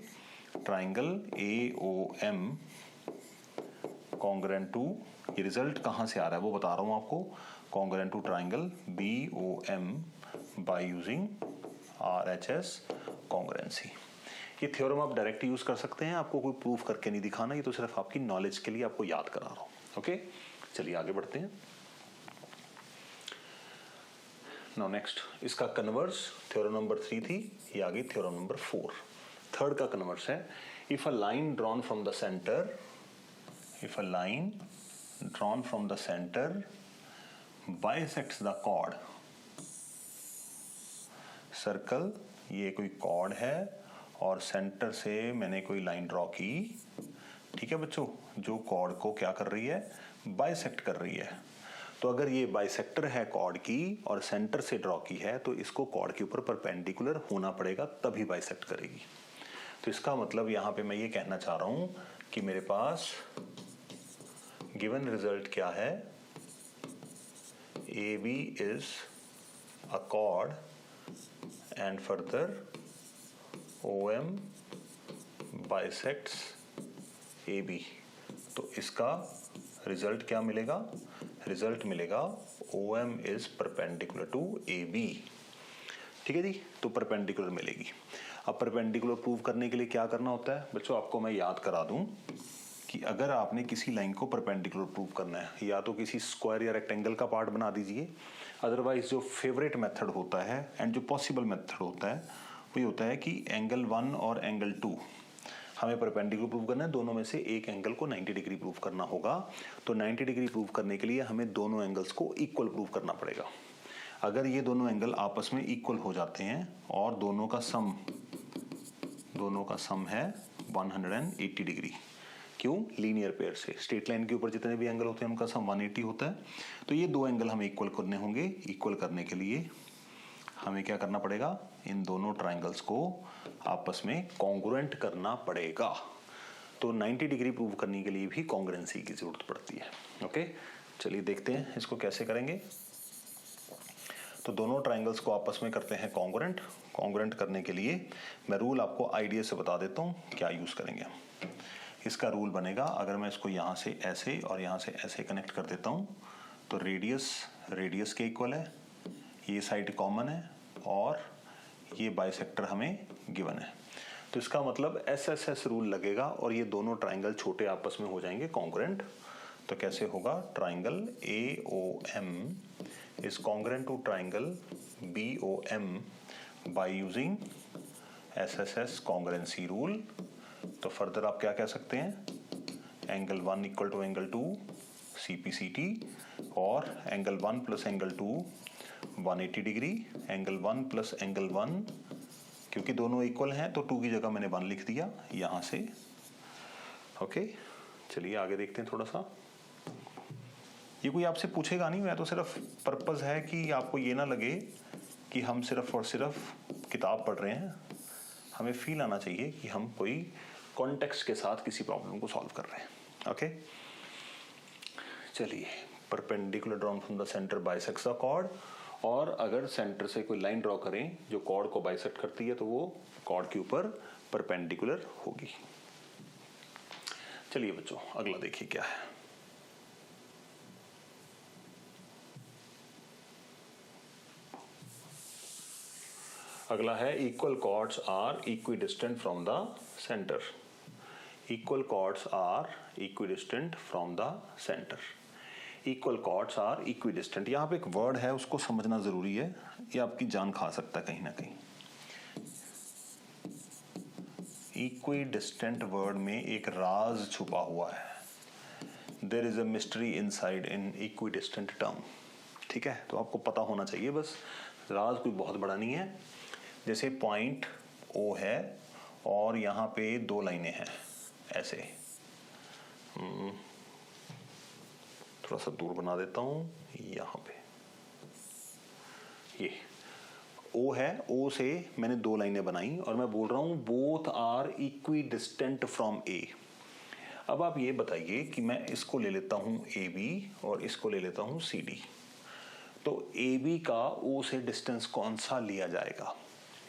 S1: triangle A O M congruent to, ये रिजल्ट कहाँ से आ रहा है वो बता रहा हूँ आपको, congruent to triangle B O M by using R H S congruency. ये थ्योरम आप डायरेक्ट यूज कर सकते हैं, आपको कोई प्रूफ करके नहीं दिखाना, ये तो सिर्फ आपकी नॉलेज के लिए आपको याद करा रहा हूँ। ओके, चलिए आगे बढ़ते हैं। नाउ नेक्स्ट, इसका कन्वर्स थ्योरम नंबर 3 थी, ये आ गई थ्योरम नंबर 4। थर्ड का कन्वर्स है, if a line drawn from the center, if a line drawn from the centre bisects the chord, circle, ये कोई कॉर्ड है और सेंटर से मैंने कोई लाइन ड्रॉ की, ठीक है बच्चों, जो कॉर्ड को क्या कर रही है, बाइसेक्ट कर रही है। तो अगर ये बाइसेक्टर है कॉर्ड की और सेंटर से ड्रॉ की है, तो इसको कॉर्ड के ऊपर परपेंडिकुलर होना पड़ेगा, तभी बाइसेक्ट करेगी। तो इसका मतलब यहाँ पे मैं ये कहना चाह रहा हूं कि मेरे पास गिवन रिजल्ट क्या है, A B is a chord and further OM bisects AB। तो इसका रिजल्ट क्या मिलेगा, रिजल्ट मिलेगा OM is perpendicular to AB, ठीक है जी। तो परपेंडिकुलर मिलेगी। अब परपेंडिकुलर प्रूव करने के लिए क्या करना होता है बच्चों, आपको मैं याद करा दूं कि अगर आपने किसी लाइन को परपेंडिकुलर प्रूव करना है, या तो किसी स्क्वायर या रेक्टेंगल का पार्ट बना दीजिए, अदरवाइज जो फेवरेट मेथड होता है एंड जो पॉसिबल मेथड होता है वो ये होता है कि एंगल 1 और एंगल 2 हमें परपेंडिकुलर प्रूव करना है, दोनों में से एक एंगल को 90 डिग्री प्रूव करना होगा। तो 90 डिग्री प्रूव करने के लिए हमें दोनों एंगल्स को इक्वल प्रूव करना पड़ेगा। अगर ये दोनों एंगल आपस में इक्वल हो जाते हैं और दोनों का सम है 180 डिग्री, क्यों, लीनियर पेयर से, स्ट्रेट लाइन के ऊपर जितने भी एंगल होते हैं उनका सम 180 होता है। तो ये दो एंगल हमें इक्वल करने होंगे। इक्वल करने के लिए हमें क्या करना पड़ेगा, इन दोनों ट्राइंगल्स को आपस में कॉन्ग्रुएंट करना पड़ेगा। तो 90 डिग्री प्रूव करने के लिए भी कॉन्ग्रुएंसी की जरूरत पड़ती है। ओके, चलिए देखते हैं इसको कैसे करेंगे। तो दोनों ट्राइंगल्स को आपस में करते हैं कॉन्ग्रुएंट। कॉन्ग्रुएंट करने के लिए मैं रूल आपको आइडिया से बता देता हूँ क्या यूज करेंगे। इसका रूल बनेगा, अगर मैं इसको यहाँ से ऐसे और यहाँ से ऐसे कनेक्ट कर देता हूँ, तो रेडियस के इक्वल है, ये साइड कॉमन है और ये बाइसेक्टर हमें गिवन है। तो इसका मतलब SSS रूल लगेगा और ये दोनों ट्राइंगल छोटे आपस में हो जाएंगे कॉन्ग्रुएंट। तो कैसे होगा, triangle AOM is congruent to triangle BOM by using SSS congruency rule. तो फर्दर आप क्या कह सकते हैं, angle 1 equal to angle 2 CPCT, और angle 1 plus angle 2 180 degree, angle 1 plus angle 1, क्योंकि दोनों इक्वल हैं तो 2 की जगह मैंने 1 लिख दिया यहां से। ओके, चलिए आगे देखते हैं थोड़ा सा। ये कोई आपसे पूछेगा नहीं, मैं तो सिर्फ पर्पस है कि आपको ये ना लगे कि हम सिर्फ और सिर्फ किताब पढ़ रहे हैं। हमें फील आना चाहिए कि हम कोई कॉन्टेक्स्ट के साथ किसी प्रॉब्लम को सॉल्व कर रहे हैं। ओके, चलिए, perpendicular drawn from the centre bisects the chord, और अगर सेंटर से कोई लाइन ड्रॉ करें जो कॉर्ड को बाइसेक्ट करती है तो वो कॉर्ड के ऊपर परपेंडिकुलर होगी। चलिए बच्चों, अगला देखिए क्या है। अगला है equal chords are equidistant from the center. Equal chords are equidistant from the center. Equal chords are equidistant, यहाँ पे एक वर्ड है उसको समझना जरूरी है, ये आपकी जान खा सकता है कहीं ना कहीं। इक्विडिस्टेंट वर्ड में एक राज छुपा हुआ है। There is a mystery inside in equidistant term. ठीक है, तो आपको पता होना चाहिए, बस राज कोई बहुत बड़ा नहीं है। जैसे पॉइंट ओ है और यहाँ पे दो लाइनें हैं ऐसे, थोड़ा सा दूर बना देता हूँ, यहाँ पे ये ओ है, ओ से मैंने दो लाइनें बनाई और मैं बोल रहा हूँ both are equidistant from A. अब आप ये बताइए कि मैं इसको ले लेता हूँ ए बी और इसको ले लेता हूँ सी डी, तो ए बी का ओ से डिस्टेंस कौन सा लिया जाएगा?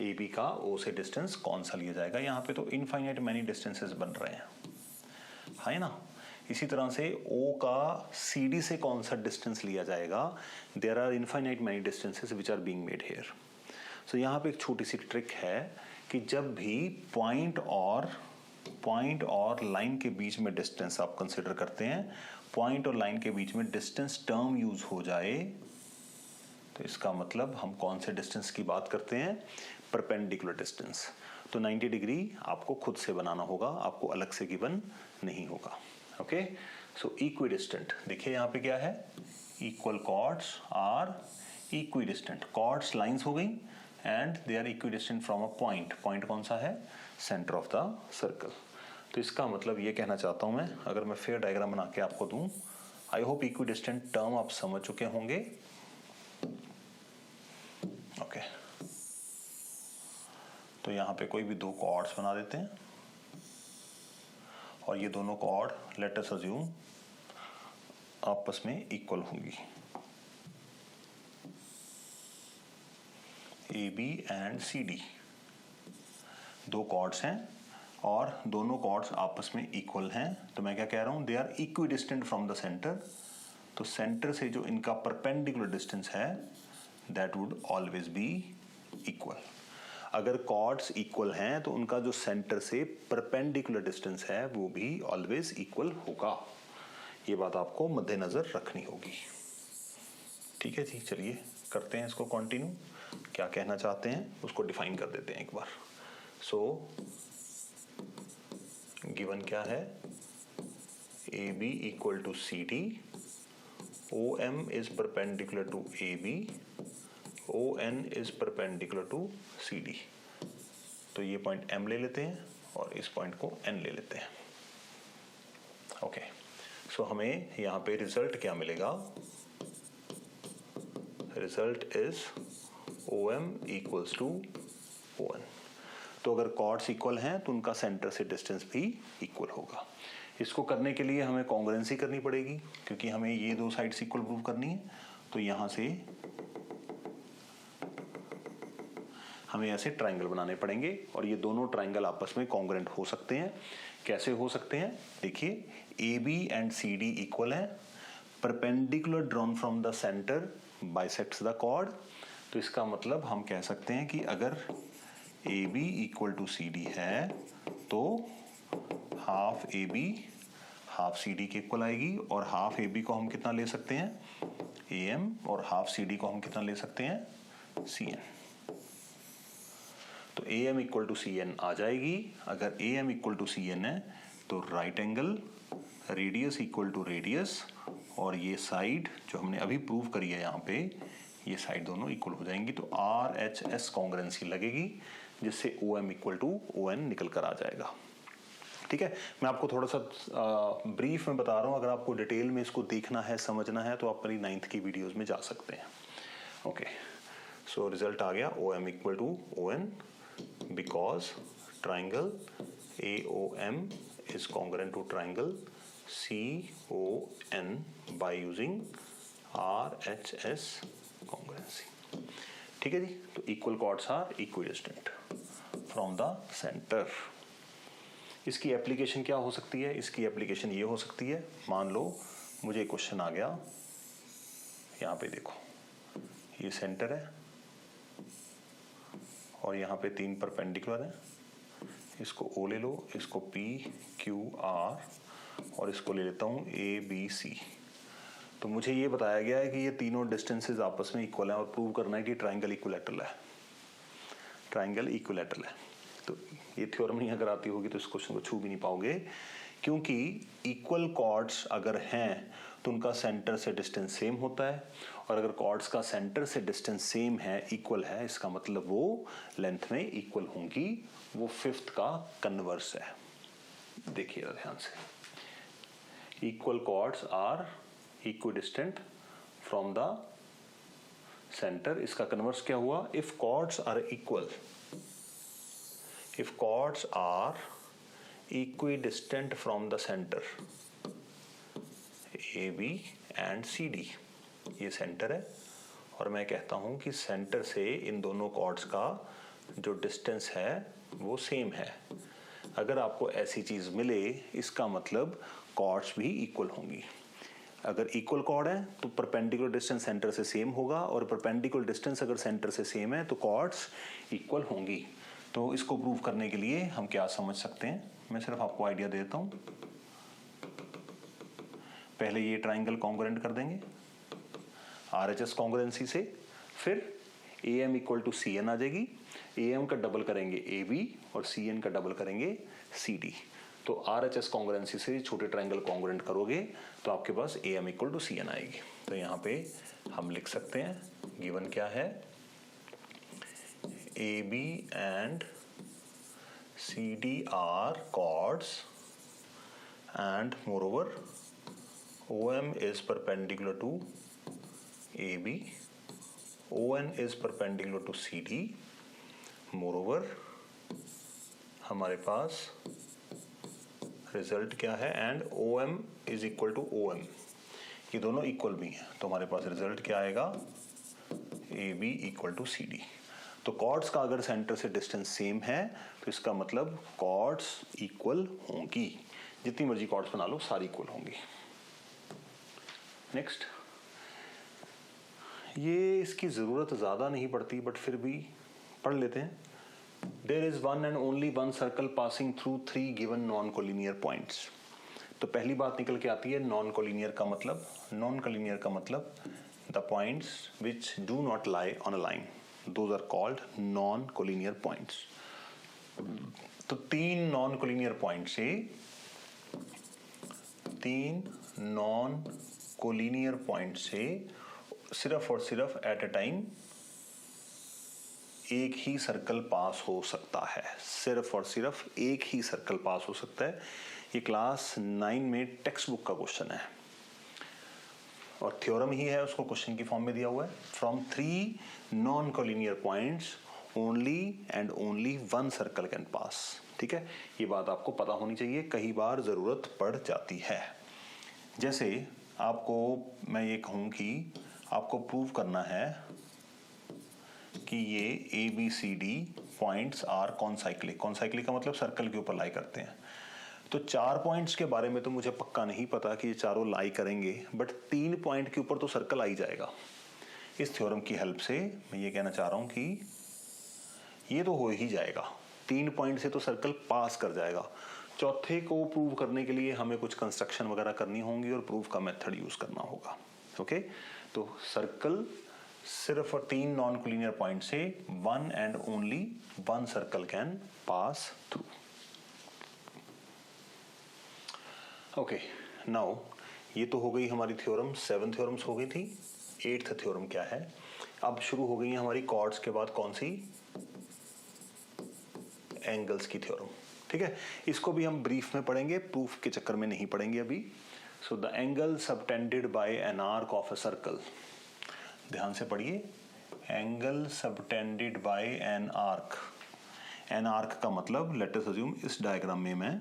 S1: ए बी का ओ से डिस्टेंस कौन सा लिया जाएगा? यहाँ पे तो इनफाइनाइट मैनी डिस्टेंसेस बन रहे हैं, है ना। इसी तरह से O का CD से कौन सा डिस्टेंस लिया जाएगा? There are infinite many distances which are being made here. So यहाँ पे एक छोटी सी ट्रिक है कि जब भी पॉइंट और लाइन के बीच में डिस्टेंस आप कंसिडर करते हैं, पॉइंट और लाइन के बीच में डिस्टेंस टर्म यूज हो जाए तो इसका मतलब हम कौन से डिस्टेंस की बात करते हैं? Perpendicular distance. तो 90 डिग्री आपको खुद से बनाना होगा, आपको अलग से गिवन नहीं होगा। ओके, सो इक्विडिस्टेंट, देखिए यहाँ पे क्या है, equal chords are equidistant. Chords lines हो गई and they are equidistant from a point. Point कौन सा है? Center of the circle. तो इसका मतलब ये कहना चाहता हूं मैं, अगर मैं फेयर डायग्राम बना के आपको दूं, आई होप इक्विडिस्टेंट टर्म आप समझ चुके होंगे। ओके, तो यहाँ पे कोई भी दो कॉर्ड्स बना देते हैं और ये दोनों कॉर्ड लेट अस अज्यूम आपस में इक्वल होंगी। A B and C D दो कॉर्ड्स हैं और दोनों कॉर्ड्स आपस में इक्वल हैं, तो मैं क्या कह रहा हूं? They are equidistant from the centre. तो सेंटर से जो इनका परपेंडिकुलर डिस्टेंस है that would always be equal. अगर कॉर्ड्स इक्वल हैं तो उनका जो सेंटर से परपेंडिकुलर डिस्टेंस है वो भी ऑलवेज इक्वल होगा। ये बात आपको मद्देनजर रखनी होगी। ठीक है जी, चलिए करते हैं इसको कंटिन्यू। क्या कहना चाहते हैं उसको डिफाइन कर देते हैं एक बार। सो गिवन क्या है? A B equal to C D, O M is perpendicular to A B, O N is perpendicular to C D. तो ये पॉइंट M ले लेते हैं और इस पॉइंट को N ले लेते हैं। ओके, सो हमें यहाँ पे रिजल्ट क्या मिलेगा? Result is OM equals to ON। तो अगर कॉर्ड्स इक्वल हैं तो उनका सेंटर से डिस्टेंस भी इक्वल होगा। इसको करने के लिए हमें कॉन्ग्रुएंसी करनी पड़ेगी क्योंकि हमें ये दो साइड्स इक्वल प्रूव करनी है। तो यहाँ से हमें ऐसे ट्राइंगल बनाने पड़ेंगे और ये दोनों ट्राइंगल आपस में कॉन्ग्रुएंट हो सकते हैं। कैसे हो सकते हैं? देखिए, A B and C D equal है, perpendicular drawn from the centre bisects the chord. तो इसका मतलब हम कह सकते हैं कि अगर A B equal to C D है तो half A B half C D के इक्वल आएगी, और हाफ ए बी को हम कितना ले सकते हैं? ए एम, और हाफ सी डी को हम कितना ले सकते हैं? C N. तो A M equal to C N आ जाएगी। अगर A M equal to C N है तो right angle, radius equal to radius, और ये साइड जो हमने अभी प्रूव करी है यहाँ पे, ये साइड दोनों इक्वल हो जाएंगी। तो आर एच एस कॉन्ग्रुएंसी लगेगी जिससे O M equal to O N निकल कर आ जाएगा। ठीक है, मैं आपको थोड़ा सा ब्रीफ में बता रहा हूँ। अगर आपको डिटेल में इसको देखना है, समझना है, तो आप मेरी 9th की वीडियोस में जा सकते हैं। ओके, सो रिजल्ट आ गया O M equal to O N. because triangle AOM is congruent to triangle CON by using RHS congruency। ठीक है जी, तो equal chords are equidistant from the center. इसकी एप्लीकेशन क्या हो सकती है? इसकी एप्लीकेशन ये हो सकती है, मान लो मुझे क्वेश्चन आ गया, यहाँ पे देखो ये सेंटर है और यहाँ पे 3 परपेंडिकुलर है, इसको O ले लो, इसको P Q R और इसको ले लेता हूँ ABC। तो मुझे ये बताया गया है कि ये तीनों डिस्टेंसेस आपस में इक्वल हैं और प्रूव करना है कि ट्राइंगल इक्विलैटरल है, ट्राइंगल इक्विलैटरल है। तो ये थ्योरम नहीं अगर आती होगी तो इस क्वेश्चन को छू भी नहीं पाओगे, क्योंकि इक्वल कॉर्ड्स अगर हैं तो उनका सेंटर से डिस्टेंस सेम होता है, और अगर कॉर्ड्स का सेंटर से डिस्टेंस सेम है, इक्वल है, इसका मतलब वो लेंथ में इक्वल होंगी, वो फिफ्थ का कन्वर्स है। देखिएगा ध्यान से, equal chords are equidistant from the center. इसका कन्वर्स क्या हुआ? If chords are equal, if chords are equidistant from the center AB and CD, ये सेंटर है और मैं कहता हूं कि सेंटर से इन दोनों कॉर्ड्स का जो डिस्टेंस है वो सेम है। अगर आपको ऐसी चीज मिले, इसका मतलब कॉर्ड्स भी इक्वल होंगी। अगर इक्वल कॉर्ड है तो परपेंडिकुलर डिस्टेंस सेंटर से सेम होगा, और परपेंडिकुलर डिस्टेंस अगर सेंटर से सेम है तो कॉर्ड्स इक्वल होंगी। तो इसको प्रूव करने के लिए हम क्या समझ सकते हैं, मैं सिर्फ आपको आइडिया देता हूं। पहले ये ट्राइंगल कॉन्ग्रुएंट कर देंगे RHS कॉन्ग्रुएंसी से, फिर AM इक्वल टू CN आ जाएगी, AM का डबल करेंगे AB और CN का डबल करेंगे CD। तो RHS कॉन्ग्रुएंसी से छोटे ट्राइंगल कॉन्ग्रुएंट करोगे तो आपके पास AM इक्वल टू CN आएगी। तो यहाँ पे हम लिख सकते हैं, गिवन क्या है, AB and CD are chords and moreover OM is perpendicular to AB, ON is perpendicular to CD, moreover हमारे पास रिजल्ट क्या है, and OM is equal to OM, ये दोनों इक्वल भी हैं, तो हमारे पास रिजल्ट क्या आएगा, AB equal to CD। तो कॉर्ड्स का अगर सेंटर से डिस्टेंस सेम है तो इसका मतलब कॉर्ड्स इक्वल होंगी, जितनी मर्जी कॉर्ड्स बना लो सारी इक्वल होंगी। नेक्स्ट, ये इसकी जरूरत ज्यादा नहीं पड़ती बट फिर भी पढ़ लेते हैं। There is one and only one circle passing through 3 given non collinear points. तो पहली बात निकल के आती है नॉन कोलिनियर का मतलब, नॉन कोलिनियर का मतलब the points which do not lie on a line, those are called non-collinear points। तो 3 non-collinear points से, 3 non-collinear points से सिर्फ और सिर्फ एट अ टाइम एक ही सर्कल पास हो सकता है, सिर्फ और सिर्फ एक ही सर्कल पास हो सकता है। ये क्लास 9 में टेक्स्ट बुक का क्वेश्चन है और थ्योरम ही है, उसको क्वेश्चन की फॉर्म में दिया हुआ है। From 3 non collinear points only and only one circle can pass. ठीक है, ये बात आपको पता होनी चाहिए, कई बार जरूरत पड़ जाती है। जैसे आपको मैं ये कहूं कि आपको प्रूव करना है कि ये ABCD points are concyclic. Concyclic का मतलब सर्कल के ऊपर लाई करते हैं। तो 4 पॉइंट्स के बारे में तो मुझे पक्का नहीं पता कि ये चारों लाई करेंगे, बट 3 पॉइंट के ऊपर तो सर्कल आ ही जाएगा। इस थ्योरम की हेल्प से मैं ये कहना चाह रहा हूं कि ये तो हो ही जाएगा, 3 पॉइंट से तो सर्कल पास कर जाएगा। चौथे को प्रूव करने के लिए हमें कुछ कंस्ट्रक्शन वगैरह करनी होंगी और प्रूफ का मेथड यूज करना होगा। ओके, तो सर्कल सिर्फ 3 नॉन कोलिनियर पॉइंट से one and only one circle can pass through. Okay, now ये तो हो गई हमारी थ्योरम, 7 थ्योरम्स हो गई थी। 8th थ्योरम क्या है? अब शुरू हो गई है हमारी कॉर्ड्स के बाद कौन सी? एंगल्स की थ्योरम। ठीक है, इसको भी हम ब्रीफ में पढ़ेंगे, प्रूफ के चक्कर में नहीं पढ़ेंगे अभी। So the angle subtended by an arc of a circle, ध्यान से पढ़िए, angle subtended by an arc. An arc का मतलब लेट अस अज्यूम इस डायग्राम में मैं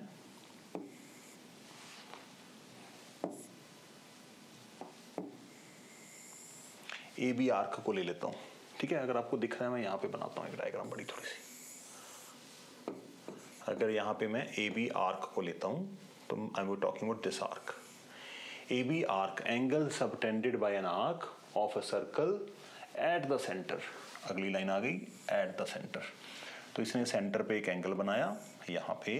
S1: ए बी आर्क को ले लेता हूं, ठीक है। अगर आपको दिख रहा है मैं यहां पे बनाता हूं एक डायग्राम बड़ी थोड़ी सी। अगर यहां पे मैं ए बी आर्क को लेता हूं तो I am talking about this arc. A B arc angle subtended by an arc of a circle at the center. अगली लाइन आ गई एट द सेंटर। तो इसने सेंटर पे एक एंगल बनाया, यहां पे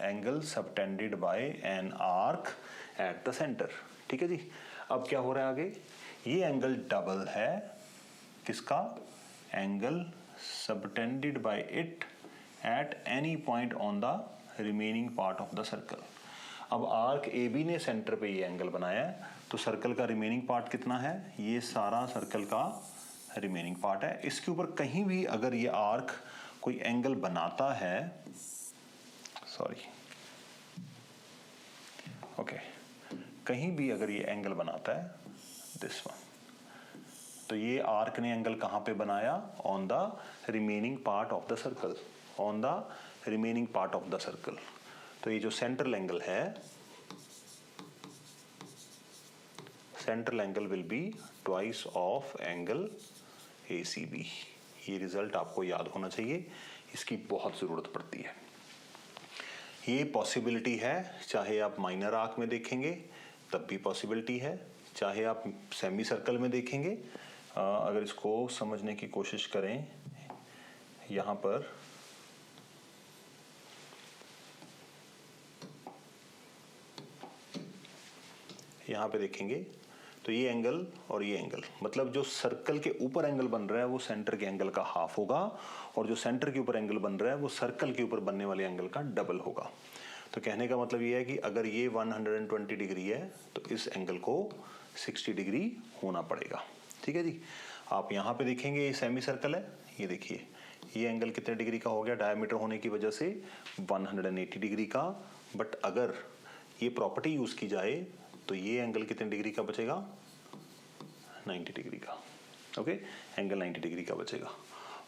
S1: angle subtended by an arc eight the centre, ठीक है जी। अब क्या हो रहा है आगे, ये एंगल डबल है किसका, angle subtended bye it at any point on the remaining part of the circle. अब आर्क ए बी ने सेंटर पे ये एंगल बनाया है, तो सर्कल का रिमेनिंग पार्ट कितना है, ये सारा सर्कल का रिमेनिंग पार्ट है। इसके ऊपर कहीं भी अगर ये आर्क कोई एंगल बनाता है, सॉरी ओके, कहीं भी अगर ये एंगल बनाता है दिस वन, तो ये आर्क ने एंगल कहां पे बनाया, on the remaining part of the circle, on the remaining part of the circle. तो ये जो सेंट्रल एंगल है, central angle will be twice of angle ACB। ये रिजल्ट आपको याद होना चाहिए, इसकी बहुत जरूरत पड़ती है। ये पॉसिबिलिटी है, चाहे आप माइनर आर्क में देखेंगे तब भी पॉसिबिलिटी है, चाहे आप सेमी सर्कल में देखेंगे। अगर इसको समझने की कोशिश करें, यहां पर देखेंगे तो ये एंगल और ये एंगल, मतलब जो सर्कल के ऊपर एंगल बन रहा है वो सेंटर के एंगल का हाफ होगा, और जो सेंटर के ऊपर एंगल बन रहा है वो सर्कल के ऊपर बनने वाले एंगल का डबल होगा। तो कहने का मतलब ये है कि अगर ये 120 डिग्री है तो इस एंगल को 60 डिग्री होना पड़ेगा, ठीक है जी। आप यहाँ पे देखेंगे ये सेमी सर्कल है, ये देखिए ये एंगल कितने डिग्री का हो गया, डायमीटर होने की वजह से 180 डिग्री का। बट अगर ये प्रॉपर्टी यूज की जाए तो ये एंगल कितने डिग्री का बचेगा, 90 डिग्री का, ओके, एंगल 90 डिग्री का बचेगा।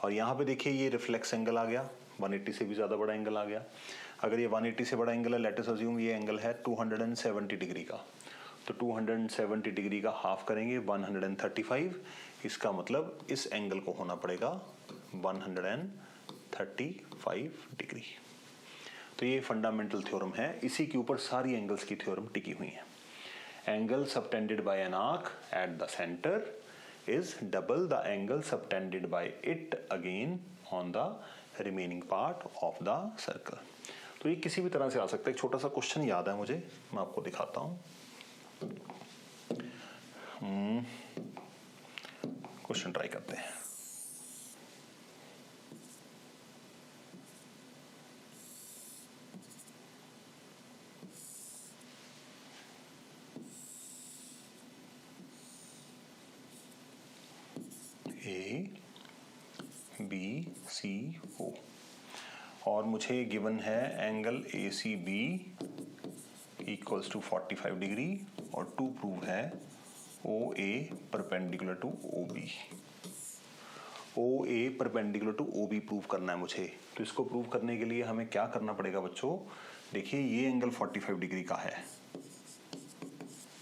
S1: और यहाँ पे देखिए ये रिफ्लेक्स एंगल आ गया, 180 से भी ज्यादा बड़ा एंगल आ गया। अगर ये 180 से बड़ा एंगल है, लेट अस अज्यूम ये एंगल है 270 डिग्री का, तो 270 डिग्री का हाफ करेंगे 135, इसका मतलब इस एंगल को होना पड़ेगा 135 डिग्री। तो ये फंडामेंटल थ्योरम है, इसी के ऊपर सारी एंगल्स की थ्योरम टिकी हुई है। Angle subtended by an arc eight the centre is double the angle subtended by it again on the remaining part of the circle। तो ये किसी भी तरह से आ सकता है। एक छोटा सा क्वेश्चन याद है मुझे, मैं आपको दिखाता हूं। क्वेश्चन ट्राई करते हैं। ABCO और मुझे गिवन है angle ACB equals to 45 degree और टू प्रूव है OA perpendicular to OB। OA perpendicular to OB prove करना है मुझे। तो इसको प्रूव करने के लिए हमें क्या करना पड़ेगा बच्चों, देखिए ये एंगल 45 डिग्री का है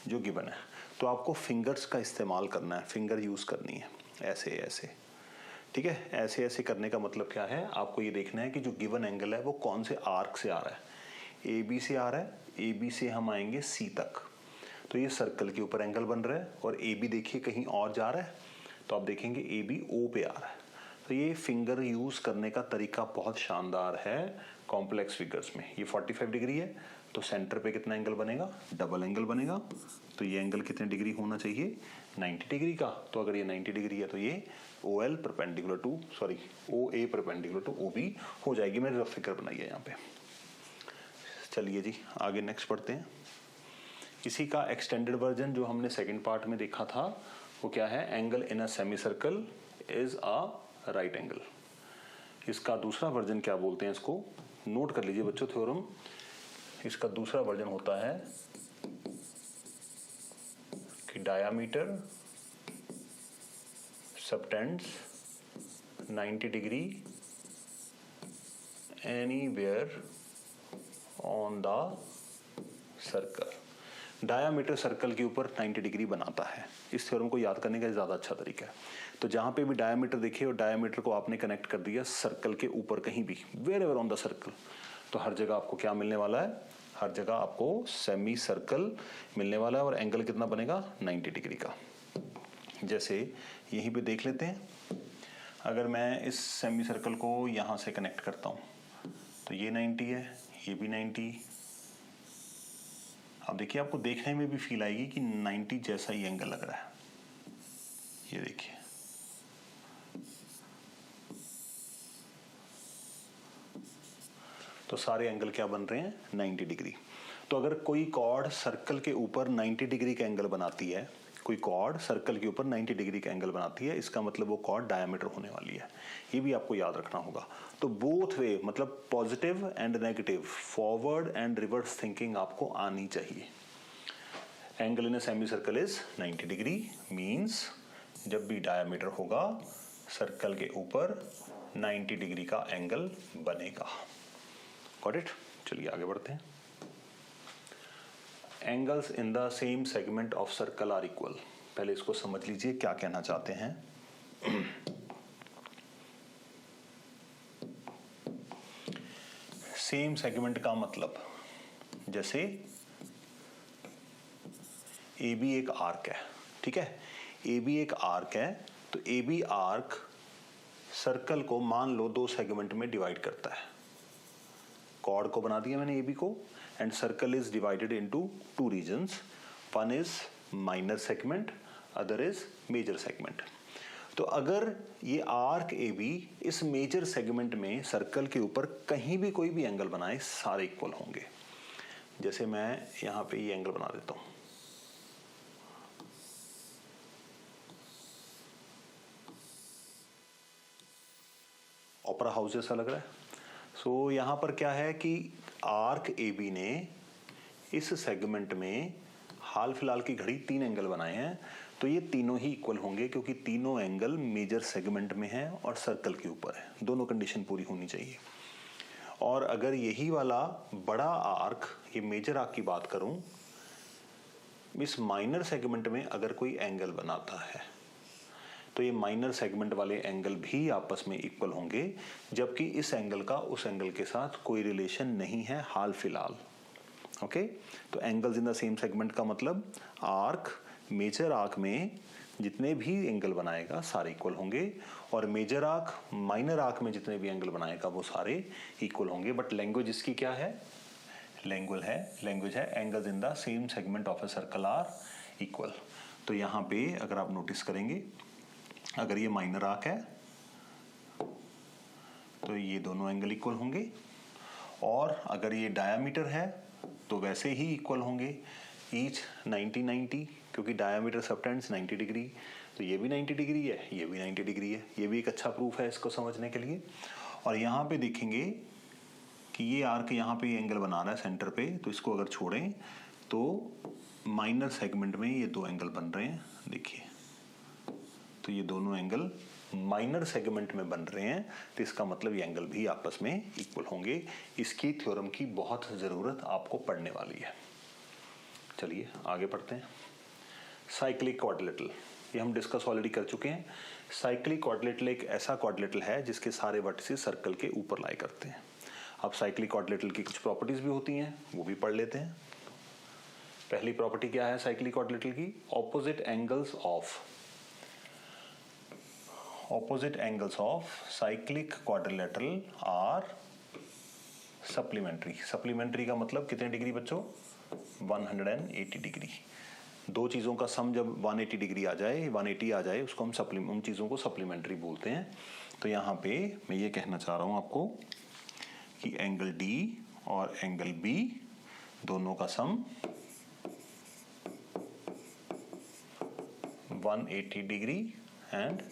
S1: जो गिवन है, तो आपको फिंगर्स का इस्तेमाल करना है, फिंगर यूज करनी है, ऐसे ऐसे, ठीक है। ऐसे ऐसे करने का मतलब क्या है, आपको ये देखना है कि जो गिवन एंगल है वो कौन से आर्क से आ रहा है। AB से आ रहा है, AB से हम आएंगे C तक, तो ये सर्कल के ऊपर एंगल बन रहा है, और AB देखिए कहीं और जा रहा है, तो आप देखेंगे AB O पे आ रहा है। तो ये फिंगर यूज करने का तरीका बहुत शानदार है कॉम्प्लेक्स फिगर्स में। ये 45 डिग्री है, तो सेंटर पे कितना एंगल बनेगा, डबल एंगल बनेगा। तो ये एंगल कितने डिग्री होना चाहिए, 90 डिग्री का। तो अगर ये 90 डिग्री है तो ये OA परपेंडिकुलर टू OB हो जाएगी। मैंने रफ फिगर बनाई है यहाँ पे। चलिए जी आगे नेक्स्ट पढ़ते हैं। इसी का एक्सटेंडेड वर्जन जो हमने सेकंड पार्ट में देखा था वो क्या है, angle in a semi circle is a right angle. इसका दूसरा वर्जन क्या बोलते हैं, इसको नोट कर लीजिए बच्चों थ्योरम। इसका दूसरा वर्जन होता है कि diameter subtends 90 degree anywhere on the circle. Diameter circle के ऊपर 90 डिग्री बनाता है। इस थ्योरम को याद करने का ज़्यादा अच्छा तरीका है। तो जहाँ पे भी डायामीटर देखिए और डायामीटर को आपने कनेक्ट कर दिया सर्कल के ऊपर कहीं भी, wherever on the circle, तो हर जगह आपको क्या मिलने वाला है? हर जगह आपको सेमी सर्कल मिलने वाला है और एंगल कितना बनेगा? 90 डिग्री का। जैसे यहीं पे देख लेते हैं, अगर मैं इस सेमी सर्कल को यहाँ से कनेक्ट करता हूँ तो ये 90 है, ये भी 90। अब देखिए आपको देखने में भी फील आएगी कि 90 जैसा ही एंगल लग रहा है। ये देखिए, तो सारे एंगल क्या बन रहे हैं? 90 डिग्री। तो अगर कोई कॉर्ड सर्कल के ऊपर 90 डिग्री का एंगल बनाती है, कोई कॉर्ड सर्कल के ऊपर 90 डिग्री का एंगल बनाती है, इसका मतलब वो कॉर्ड डायमीटर होने वाली है। ये भी आपको याद रखना होगा। तो बोथ वे, मतलब positive and negative, forward and reverse thinking आपको आनी चाहिए। Angle in a semi circle is 90 degree, means जब भी डायमीटर होगा सर्कल के ऊपर 90 डिग्री का एंगल बनेगा। Got it? चलिए आगे बढ़ते हैं। Angles in the same segment of circle are equal. पहले इसको समझ लीजिए क्या कहना चाहते हैं। सेम सेगमेंट का मतलब, जैसे ए बी एक आर्क है, ठीक है? ए बी एक आर्क है, तो ए बी आर्क सर्कल को मान लो 2 सेगमेंट में डिवाइड करता है। कॉर्ड को बना दिया मैंने ए बी को, and circle is divided into 2 regions. One is minor segment, other is major segment. तो अगर ये arc A B is major segment में सर्कल के ऊपर कहीं भी कोई भी एंगल बनाए, सारे इक्वल होंगे। जैसे मैं यहां पे ये एंगल बना देता हूं, ओपेरा हाउस जैसा लग रहा है। सो यहां पर क्या है कि आर्क ए बी ने इस सेगमेंट में हाल फिलहाल की घड़ी 3 एंगल बनाए हैं, तो ये तीनों ही इक्वल होंगे क्योंकि तीनों एंगल मेजर सेगमेंट में हैं और सर्कल के ऊपर है। दोनों कंडीशन पूरी होनी चाहिए। और अगर यही वाला बड़ा आर्क, ये मेजर आर्क की बात करूं, इस माइनर सेगमेंट में अगर कोई एंगल बनाता है तो ये माइनर सेगमेंट वाले एंगल भी आपस में इक्वल होंगे, जबकि इस एंगल का उस एंगल के साथ कोई रिलेशन नहीं है हाल फिलहाल। ओके, तो angles in the same segment का मतलब आर्क मेजर आर्क में जितने भी एंगल बनाएगा सारे इक्वल होंगे, और मेजर आर्क माइनर आर्क में जितने भी एंगल बनाएगा वो सारे इक्वल होंगे। बट लैंग्वेज इसकी क्या है? लैंग्वेज है angles in the same segment of a circle are equal. तो यहाँ पे अगर आप नोटिस करेंगे, अगर ये माइनर आर्क है तो ये दोनों एंगल इक्वल होंगे, और अगर ये डायामीटर है तो वैसे ही इक्वल होंगे, ईच 90-90, क्योंकि डायामीटर सबटेंड्स 90 डिग्री, तो ये भी 90 डिग्री है, ये भी 90 डिग्री है। ये भी एक अच्छा प्रूफ है इसको समझने के लिए। और यहाँ पे देखेंगे कि ये आर्क यहाँ पे एंगल बना रहा है सेंटर पे, तो इसको अगर छोड़ें तो माइनर सेगमेंट में ये 2 एंगल बन रहे हैं, देखिए। तो ये दोनों एंगल माइनर सेगमेंट में बन रहे हैं, तो इसका मतलब ये एंगल भी आपस में इक्वल होंगे। इसकी थ्योरम की बहुत ज़रूरत आपको पड़ने वाली है। चलिए आगे बढ़ते हैं। साइक्लिक क्वाड्रिलेटरल, ये हम डिस्कस ऑलरेडी कर चुके हैं। साइक्लिक क्वाड्रिलेटरल एक ऐसा क्वाड्रिलेटरल है जिसके सारे वर्टिसेस सर्कल के ऊपर लाई करते हैं। अब साइक्लिक क्वाड्रिलेटरल की कुछ प्रॉपर्टीज भी होती हैं, वो भी पढ़ लेते हैं। पहली प्रॉपर्टी क्या है साइक्लिक क्वाड्रिलेटरल की? opposite angles of cyclic quadrilateral are supplementary। supplementary का मतलब कितने डिग्री बच्चों? 180 डिग्री। दो चीज़ों का सम जब 180 डिग्री आ जाए, 180 आ जाए, उसको हम उन चीज़ों को सप्लीमेंट्री बोलते हैं। तो यहाँ पे मैं ये कहना चाह रहा हूँ आपको कि एंगल D और एंगल B दोनों का sum 180 degree and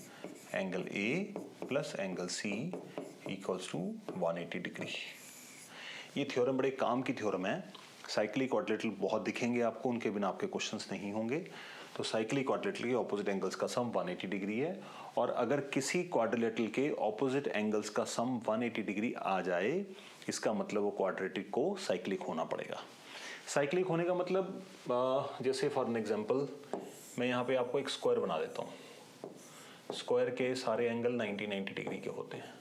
S1: angle A plus angle C equals to 180 degree. ये थ्योरम बड़े काम की थ्योरम है। साइक्लिक क्वाड्रिलेटरल बहुत दिखेंगे आपको, उनके बिना आपके क्वेश्चंस नहीं होंगे। तो साइक्लिक क्वाड्रिलेटरल के ऑपोजिट एंगल्स का सम 180 डिग्री है, और अगर किसी क्वाड्रिलेटरल के ऑपोजिट एंगल्स का सम 180 डिग्री आ जाए, इसका मतलब वो क्वाड्रेटिक को साइक्लिक होना पड़ेगा। साइक्लिक होने का मतलब जैसे फॉर एन एग्जांपल मैं यहाँ पे आपको एक स्क्वायर बना देता हूँ। स्क्वायर के सारे एंगल 90 डिग्री के होते हैं,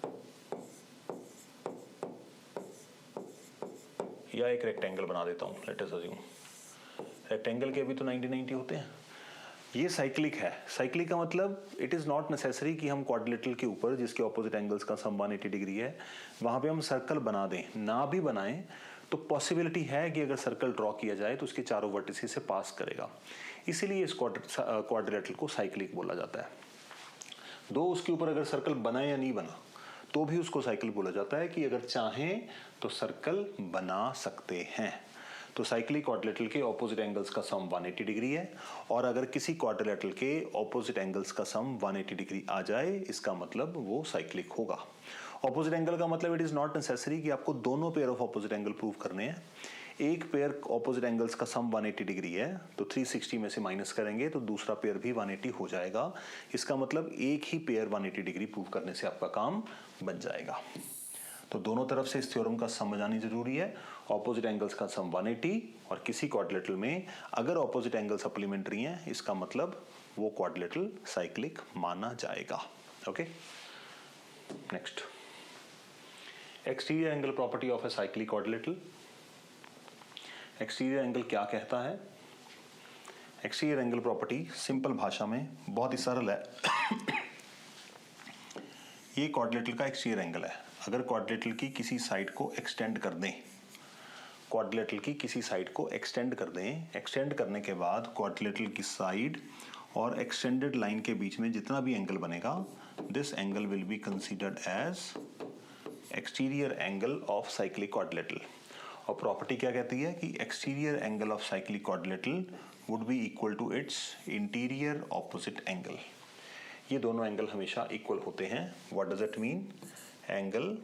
S1: या एक रेक्टेंगल बना देता हूँ, लेट अस अज्यूम रेक्टेंगल के भी तो 90 होते हैं। ये साइक्लिक है। साइक्लिक का मतलब इट इज़ नॉट नेसेसरी कि हम क्वाड्रिलेटरल के ऊपर जिसके ऑपोजिट एंगल्स का सम 180 डिग्री है वहाँ पे हम सर्कल बना दें, ना भी बनाएं तो पॉसिबिलिटी है कि अगर सर्कल ड्रॉ किया जाए तो उसके चारों वर्टिसेस से पास करेगा। इसीलिए इस क्वाड्रिलेटरल को साइक्लिक बोला जाता है। दो उसके ऊपर अगर सर्कल बना या नहीं बना तो भी उसको साइकिल बोला जाता है कि अगर चाहें तो सर्कल बना सकते हैं। तो साइक्लिक क्वाड्रिलेटरल के ऑपोजिट एंगल्स का सम 180 डिग्री है, और अगर किसी क्वाड्रिलेटरल के ऑपोजिट एंगल्स का सम 180 डिग्री आ जाए, इसका मतलब वो साइक्लिक होगा। ऑपोजिट एंगल का मतलब इट इज नॉट नेसेसरी कि आपको दोनों pair of opposite angle prove करने हैं। एक पेयर ऑपोजिट एंगल्स का सम 180 डिग्री है तो 360 में से माइनस करेंगे तो दूसरा पेयर भी 180 हो जाएगा। इसका मतलब एक ही पेयर 180 डिग्री प्रूव करने से आपका काम बन जाएगा। तो दोनों तरफ से इस थ्योरम का समझ आनी जरूरी है। ऑपोजिट एंगल्स का सम 180 और किसी क्वाड्रिलेटरल में अगर ऑपोजिट एंगल सप्लीमेंट्री हैं, इसका मतलब वो क्वाड्रिलेटरल साइक्लिक माना जाएगा। Okay, next, exterior angle property of a cyclic quadrilateral. Exterior angle क्या कहता है? एक्सटीरियर एंगल प्रॉपर्टी सिंपल भाषा में बहुत ही सरल है। ये क्वाड्रिलेटरल का एक्सटीरियर एंगल है। अगर क्वाड्रिलेटरल की किसी साइड को एक्सटेंड कर दें, क्वाड्रिलेटरल की किसी साइड को एक्सटेंड कर दें, एक्सटेंड करने के बाद क्वाड्रिलेटरल की साइड और एक्सटेंडेड लाइन के बीच में जितना भी एंगल बनेगा, this angle will be considered as exterior angle of cyclic quadrilateral. और प्रॉपर्टी क्या कहती है कि exterior angle of cyclic quadrilateral would be equal to its interior opposite angle. ये दोनों एंगल हमेशा इक्वल होते हैं। What does it mean? Angle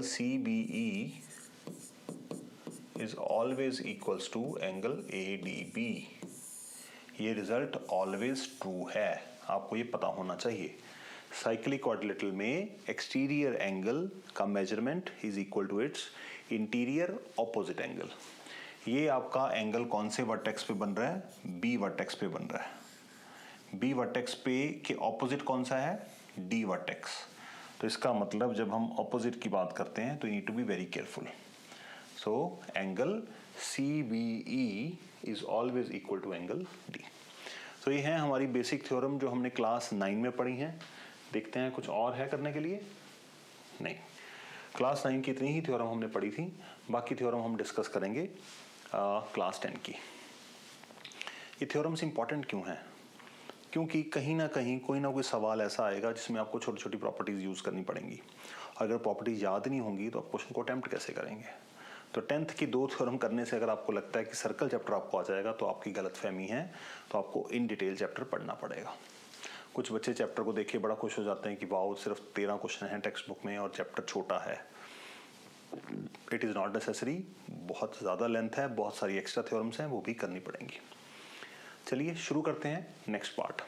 S1: CBE is always equals to angle ADB। ये रिजल्ट ऑलवेज ट्रू है, आपको ये पता होना चाहिए। साइक्लिक क्वाड्रिलेटरल में एक्सटीरियर एंगल का measurement is equal to its interior opposite angle. ये आपका एंगल कौन से वर्टेक्स पे बन रहा है? B वर्टेक्स पे बन रहा है। B वर्टेक्स पे के ऑपोजिट कौन सा है? D vertex. तो इसका मतलब जब हम ऑपोजिट की बात करते हैं तो you need to be very careful. So angle CBE is always equal to angle D। तो ये है हमारी बेसिक थ्योरम जो हमने क्लास 9 में पढ़ी हैं। देखते हैं कुछ और है करने के लिए? नहीं, क्लास 9 की इतनी ही थ्योरम हमने पढ़ी थी, बाकी थ्योरम हम डिस्कस करेंगे क्लास 10 की। ये थ्योरम्स इंपॉर्टेंट क्यों हैं? क्योंकि कहीं ना कहीं कोई ना कोई सवाल ऐसा आएगा जिसमें आपको छोटी छोटी प्रॉपर्टीज यूज़ करनी पड़ेंगी। अगर प्रॉपर्टीज याद नहीं होंगी तो आप क्वेश्चन को अटेम्प्ट कैसे करेंगे? तो 10th की 2 थ्योरम करने से अगर आपको लगता है कि सर्कल चैप्टर आपको आ जाएगा तो आपकी गलतफहमी है। तो आपको इन डिटेल चैप्टर पढ़ना पड़ेगा। कुछ बच्चे चैप्टर को देख के बड़ा खुश हो जाते हैं कि वाओ सिर्फ 13 क्वेश्चन हैं टेक्स्ट बुक में और चैप्टर छोटा है। इट इज़ नॉट नेसेसरी, बहुत ज़्यादा लेंथ है, बहुत सारी एक्स्ट्रा थ्योरम्स हैं, वो भी करनी पड़ेंगी। चलिए शुरू करते हैं नेक्स्ट पार्ट।